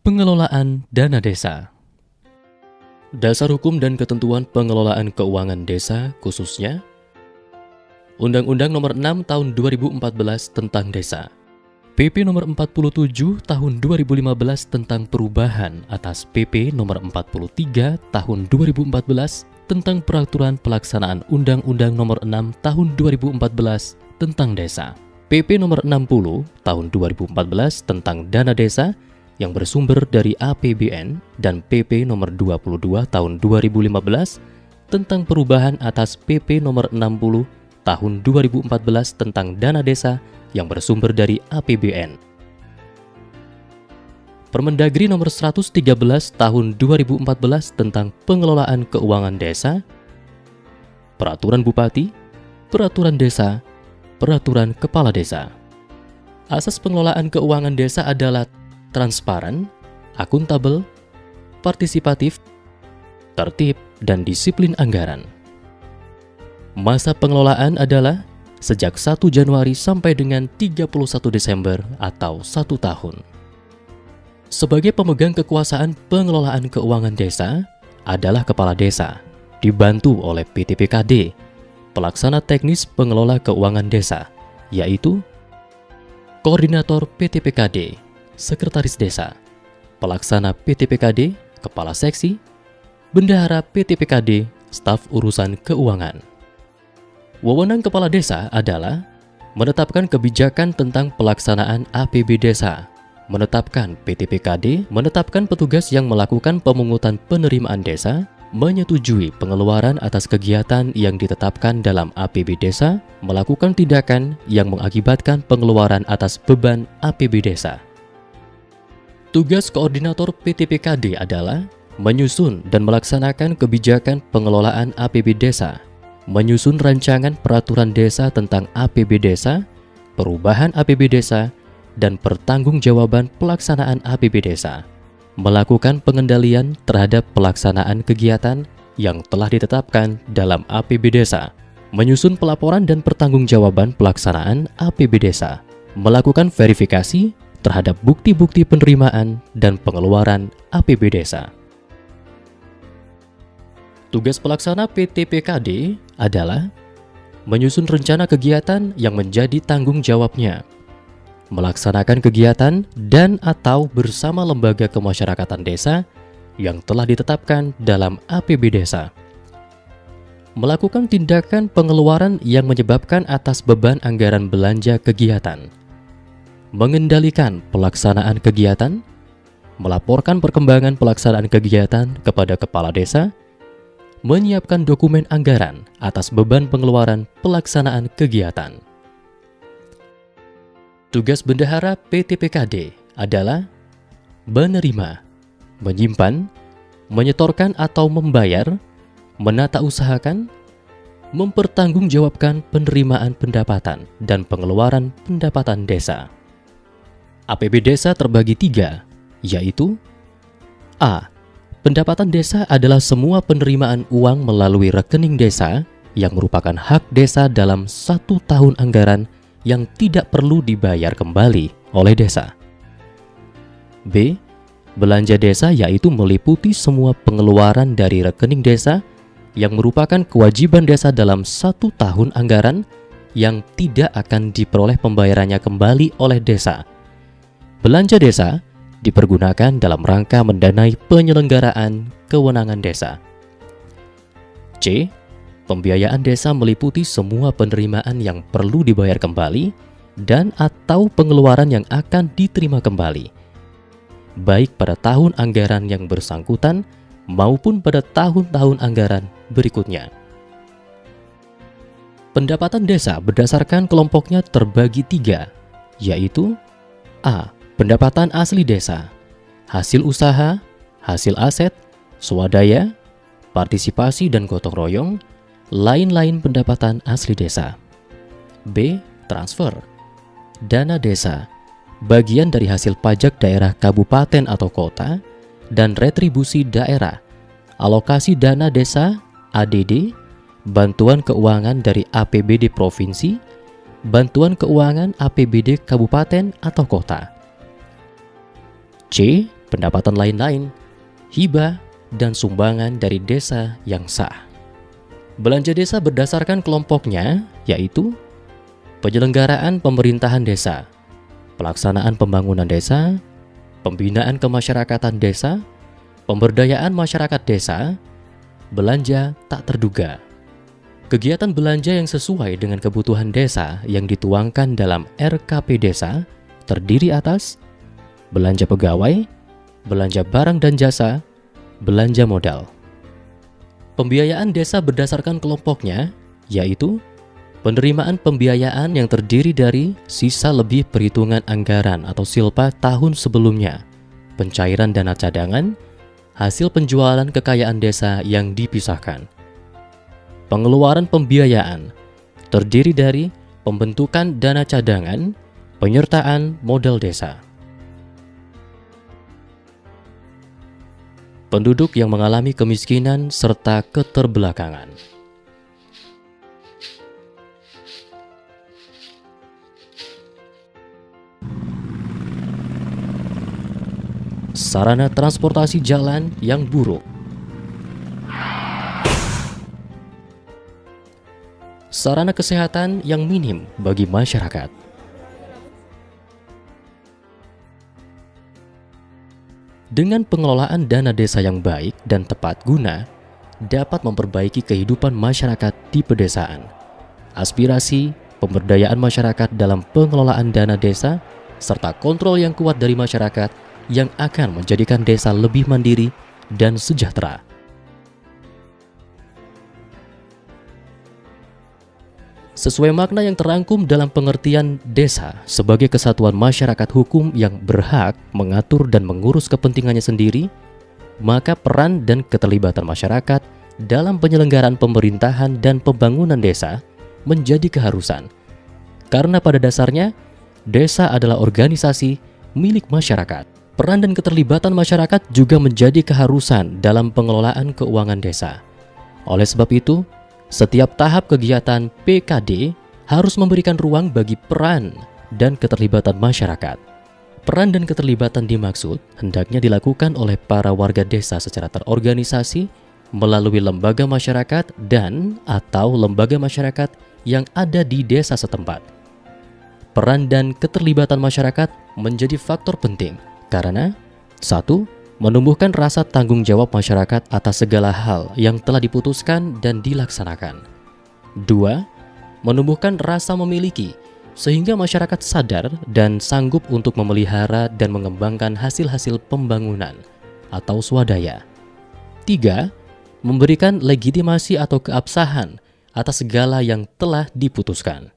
Pengelolaan dana desa. Dasar hukum dan ketentuan pengelolaan keuangan desa khususnya Undang-Undang Nomor 6 Tahun 2014 tentang Desa, PP Nomor 47 Tahun 2015 tentang perubahan atas PP Nomor 43 Tahun 2014 tentang peraturan pelaksanaan Undang-Undang Nomor 6 Tahun 2014 tentang Desa, PP Nomor 60 Tahun 2014 tentang Dana Desa yang bersumber dari APBN, dan PP Nomor 22 Tahun 2015 tentang perubahan atas PP Nomor 60 Tahun 2014 tentang Dana Desa yang bersumber dari APBN. Permendagri Nomor 113 Tahun 2014 tentang pengelolaan keuangan desa, Peraturan Bupati, Peraturan Desa, Peraturan Kepala Desa. Asas pengelolaan keuangan desa adalah transparan, akuntabel, partisipatif, tertib, dan disiplin anggaran. Masa pengelolaan adalah sejak 1 Januari sampai dengan 31 Desember atau 1 tahun. Sebagai pemegang kekuasaan pengelolaan keuangan desa adalah Kepala Desa, dibantu oleh PTPKD, pelaksana teknis pengelola keuangan desa, yaitu Koordinator PTPKD, Sekretaris Desa, Pelaksana PTPKD, Kepala Seksi, Bendahara PTPKD, Staf Urusan Keuangan. Wewenang Kepala Desa adalah menetapkan kebijakan tentang pelaksanaan APB Desa, menetapkan PTPKD, menetapkan petugas yang melakukan pemungutan penerimaan desa, menyetujui pengeluaran atas kegiatan yang ditetapkan dalam APB Desa, melakukan tindakan yang mengakibatkan pengeluaran atas beban APB Desa. Tugas Koordinator PTPKD adalah menyusun dan melaksanakan kebijakan pengelolaan APB Desa, menyusun rancangan peraturan desa tentang APB Desa, perubahan APB Desa, dan pertanggungjawaban pelaksanaan APB Desa, melakukan pengendalian terhadap pelaksanaan kegiatan yang telah ditetapkan dalam APB Desa, menyusun pelaporan dan pertanggungjawaban pelaksanaan APB Desa, melakukan verifikasi terhadap bukti-bukti penerimaan dan pengeluaran APB Desa. Tugas pelaksana PTPKD adalah menyusun rencana kegiatan yang menjadi tanggung jawabnya, melaksanakan kegiatan dan atau bersama lembaga kemasyarakatan desa yang telah ditetapkan dalam APB Desa, melakukan tindakan pengeluaran yang menyebabkan atas beban anggaran belanja kegiatan, mengendalikan pelaksanaan kegiatan, melaporkan perkembangan pelaksanaan kegiatan kepada Kepala Desa, menyiapkan dokumen anggaran atas beban pengeluaran pelaksanaan kegiatan. Tugas Bendahara PTPKD adalah menerima, menyimpan, menyetorkan atau membayar, menata usahakan, mempertanggungjawabkan penerimaan pendapatan dan pengeluaran pendapatan desa. APB Desa terbagi 3, yaitu A. Pendapatan desa adalah semua penerimaan uang melalui rekening desa yang merupakan hak desa dalam 1 tahun anggaran yang tidak perlu dibayar kembali oleh desa. B. Belanja desa yaitu meliputi semua pengeluaran dari rekening desa yang merupakan kewajiban desa dalam 1 tahun anggaran yang tidak akan diperoleh pembayarannya kembali oleh desa. Belanja desa dipergunakan dalam rangka mendanai penyelenggaraan kewenangan desa. C. Pembiayaan desa meliputi semua penerimaan yang perlu dibayar kembali dan atau pengeluaran yang akan diterima kembali, baik pada tahun anggaran yang bersangkutan maupun pada tahun-tahun anggaran berikutnya. Pendapatan desa berdasarkan kelompoknya terbagi 3, yaitu A. Pendapatan asli desa, hasil usaha, hasil aset, swadaya, partisipasi dan gotong royong, lain-lain pendapatan asli desa. B. Transfer, dana desa, bagian dari hasil pajak daerah kabupaten atau kota, dan retribusi daerah, alokasi dana desa ADD, bantuan keuangan dari APBD provinsi, bantuan keuangan APBD kabupaten atau kota. C. pendapatan lain-lain, hibah, dan sumbangan dari desa yang sah. Belanja desa berdasarkan kelompoknya, yaitu penyelenggaraan pemerintahan desa, pelaksanaan pembangunan desa, pembinaan kemasyarakatan desa, pemberdayaan masyarakat desa, belanja tak terduga. Kegiatan belanja yang sesuai dengan kebutuhan desa yang dituangkan dalam RKP desa terdiri atas belanja pegawai, belanja barang dan jasa, belanja modal. Pembiayaan desa berdasarkan kelompoknya, yaitu penerimaan pembiayaan yang terdiri dari sisa lebih perhitungan anggaran atau silpa tahun sebelumnya, pencairan dana cadangan, hasil penjualan kekayaan desa yang dipisahkan. Pengeluaran pembiayaan terdiri dari pembentukan dana cadangan, penyertaan modal desa. Penduduk yang mengalami kemiskinan serta keterbelakangan. Sarana transportasi jalan yang buruk. Sarana kesehatan yang minim bagi masyarakat. Dengan pengelolaan dana desa yang baik dan tepat guna, dapat memperbaiki kehidupan masyarakat di pedesaan. Aspirasi, pemberdayaan masyarakat dalam pengelolaan dana desa, serta kontrol yang kuat dari masyarakat yang akan menjadikan desa lebih mandiri dan sejahtera. Sesuai makna yang terangkum dalam pengertian desa sebagai kesatuan masyarakat hukum yang berhak mengatur dan mengurus kepentingannya sendiri, maka peran dan keterlibatan masyarakat dalam penyelenggaraan pemerintahan dan pembangunan desa menjadi keharusan. Karena pada dasarnya, desa adalah organisasi milik masyarakat. Peran dan keterlibatan masyarakat juga menjadi keharusan dalam pengelolaan keuangan desa. Oleh sebab itu, setiap tahap kegiatan PKD harus memberikan ruang bagi peran dan keterlibatan masyarakat. Peran dan keterlibatan dimaksud hendaknya dilakukan oleh para warga desa secara terorganisasi melalui lembaga masyarakat dan atau lembaga masyarakat yang ada di desa setempat. Peran dan keterlibatan masyarakat menjadi faktor penting karena 1. Menumbuhkan rasa tanggung jawab masyarakat atas segala hal yang telah diputuskan dan dilaksanakan. 2. Menumbuhkan rasa memiliki, sehingga masyarakat sadar dan sanggup untuk memelihara dan mengembangkan hasil-hasil pembangunan atau swadaya. 3. Memberikan legitimasi atau keabsahan atas segala yang telah diputuskan.